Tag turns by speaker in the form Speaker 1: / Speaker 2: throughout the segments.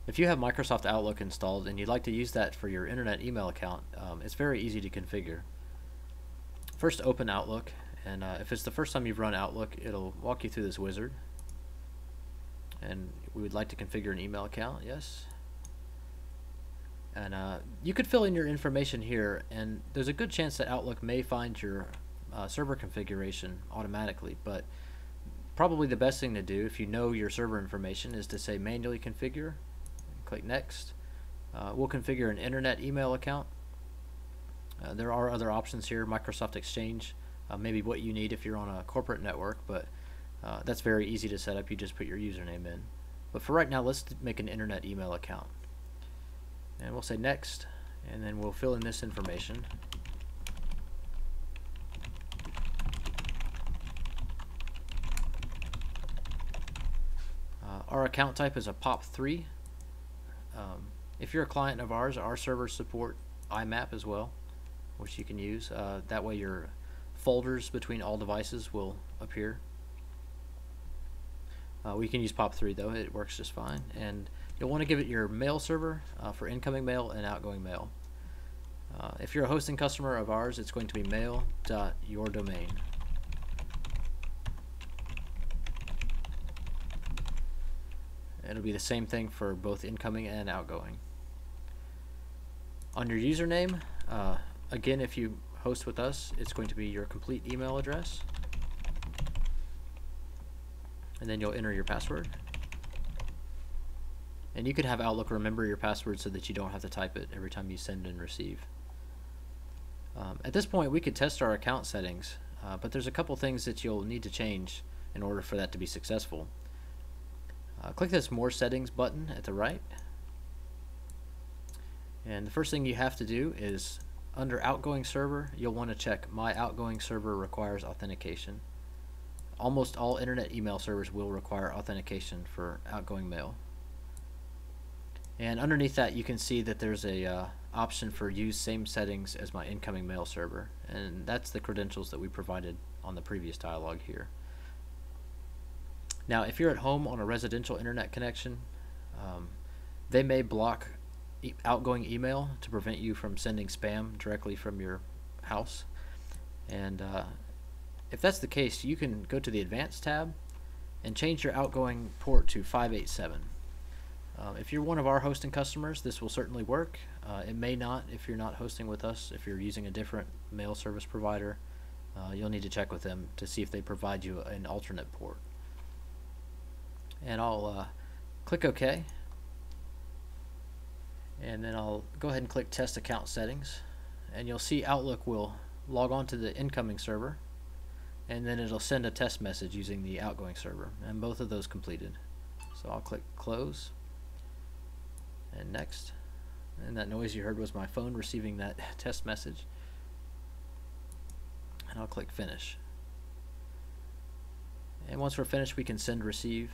Speaker 1: If you have Microsoft Outlook installed and you'd like to use that for your internet email account, it's very easy to configure. First, open Outlook, and if it's the first time you've run Outlook, it'll walk you through this wizard. And we would like to configure an email account, yes. And you could fill in your information here, and there's a good chance that Outlook may find your server configuration automatically, but probably the best thing to do if you know your server information is to say manually configure, click next. We'll configure an internet email account. There are other options here, Microsoft Exchange, maybe what you need if you're on a corporate network, but that's very easy to set up. You just put your username in. But for right now, let's make an internet email account. And we'll say next, and then we'll fill in this information. Our account type is a POP3. If you're a client of ours, our servers support IMAP as well, which you can use. That way your folders between all devices will appear. We can use POP3 though, it works just fine. And you'll want to give it your mail server for incoming mail and outgoing mail. If you're a hosting customer of ours, it's going to be mail.yourdomain. It'll be the same thing for both incoming and outgoing. On your username, again, if you host with us, it's going to be your complete email address. And then you'll enter your password. And you could have Outlook remember your password so that you don't have to type it every time you send and receive. At this point, we could test our account settings, but there's a couple things that you'll need to change in order for that to be successful. Click this More Settings button at the right. And the first thing you have to do is, under Outgoing Server, you'll want to check My Outgoing Server Requires Authentication. Almost all internet email servers will require authentication for outgoing mail. And underneath that, you can see that there's a option for Use Same Settings as my incoming mail server. And that's the credentials that we provided on the previous dialog here. Now, if you're at home on a residential internet connection, they may block outgoing email to prevent you from sending spam directly from your house. And if that's the case, you can go to the Advanced tab and change your outgoing port to 587. If you're one of our hosting customers, this will certainly work. It may not if you're not hosting with us. If you're using a different mail service provider, you'll need to check with them to see if they provide you an alternate port. And I'll click OK, and then I'll go ahead and click Test Account Settings, and you'll see Outlook will log on to the incoming server, and then it'll send a test message using the outgoing server, and both of those completed. So I'll click Close and Next, and that noise you heard was my phone receiving that test message, and I'll click Finish. And once we're finished, we can send Receive,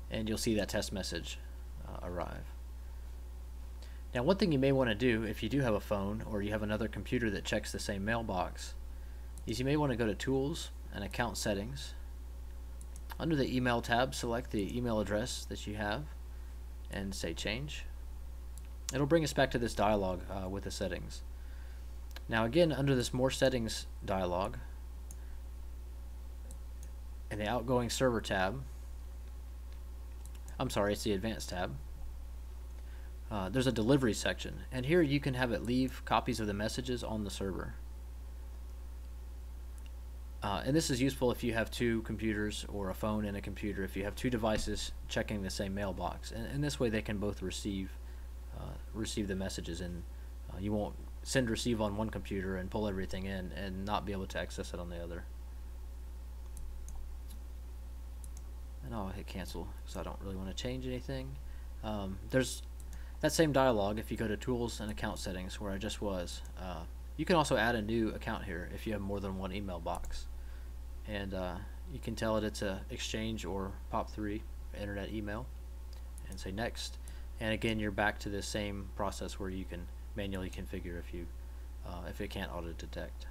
Speaker 1: and you'll see that test message arrive. Now, one thing you may want to do if you do have a phone or you have another computer that checks the same mailbox is you may want to go to Tools and Account Settings. Under the Email tab, select the email address that you have and say Change. It'll bring us back to this dialog with the settings. Now again, under this More Settings dialog, in the Outgoing Server tab, I'm sorry, it's the Advanced tab, there's a Delivery section, and here you can have it leave copies of the messages on the server. And this is useful if you have two computers or a phone and a computer, if you have two devices checking the same mailbox, and this way they can both receive the messages, and you won't send receive on one computer and pull everything in and not be able to access it on the other. And I'll hit cancel because I don't really want to change anything. There's that same dialog if you go to Tools and Account Settings where I just was. You can also add a new account here if you have more than one email box. And you can tell it it's a Exchange or POP3 internet email and say Next. And again, you're back to the same process where you can manually configure if it can't auto detect.